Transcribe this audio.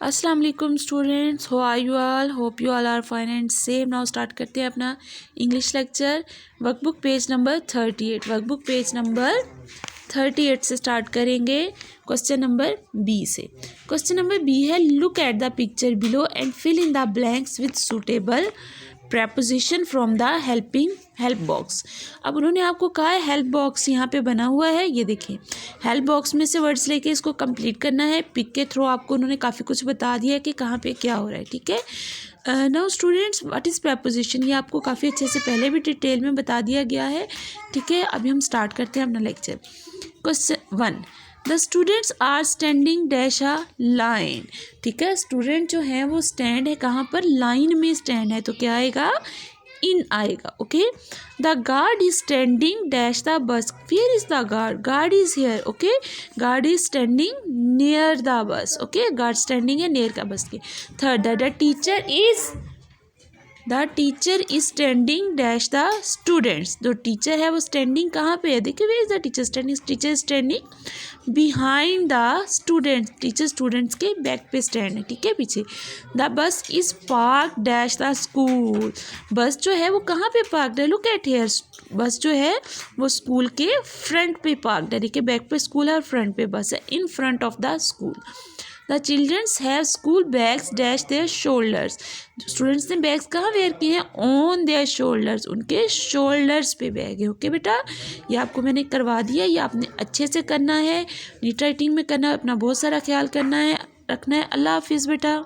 अस्सलाम वालेकुम students, how are you all? Hope you all are fine and safe. Now start करते हैं अपना English lecture. Workbook page number 38, workbook page number 38 से start करेंगे। Question number B से। Question number B है, look at the picture below and fill in the blanks with suitable preposition from the help box. अब उन्होंने आपको कहा है help box यहाँ पे बना हुआ है, ये देखिए हेल्प बॉक्स में से वर्ड्स लेके इसको कंप्लीट करना है। पिक के थ्रू आपको उन्होंने काफ़ी कुछ बता दिया है कि कहाँ पे क्या हो रहा है, ठीक है। Now students, what is preposition, ये आपको काफ़ी अच्छे से पहले भी डिटेल में बता दिया गया है, ठीक है। अभी हम स्टार्ट करते हैं अपना lecture. Question 1, the students are standing dash a line, ठीक है। स्टूडेंट जो है वो स्टैंड है कहाँ पर, लाइन में स्टैंड है, तो क्या आएगा, इन आएगा, okay. The guard is standing dash the bus, where is the guard, guard is here, okay. Guard is standing near the bus, okay. Guard standing है नियर का बस के। Third, the teacher is standing dash the students, जो teacher है वो standing कहाँ पे है, देखिए where is the teacher standing, teacher standing behind the students, teacher students के बैक पे स्टैंड है, ठीक है, पीछे। The bus is park dash the school, बस जो है वो कहाँ पे पार्क है, लुक एट हियर, बस जो है वो स्कूल के फ्रंट पे पार्क है, देखिए बैक पे स्कूल है और फ्रंट पे बस है, in front of the school. The childrens have school bags dash their shoulders, students ने बैग्स कहाँ वेयर किए हैं, ऑन देयर शोल्डर्स, उनके शोल्डर्स पे बैग है, ओके बेटा। ये आपको मैंने करवा दिया, ये आपने अच्छे से करना है, नीट राइटिंग में करना है, अपना बहुत सारा ख्याल करना है, रखना है। अल्लाह हाफिज़ बेटा।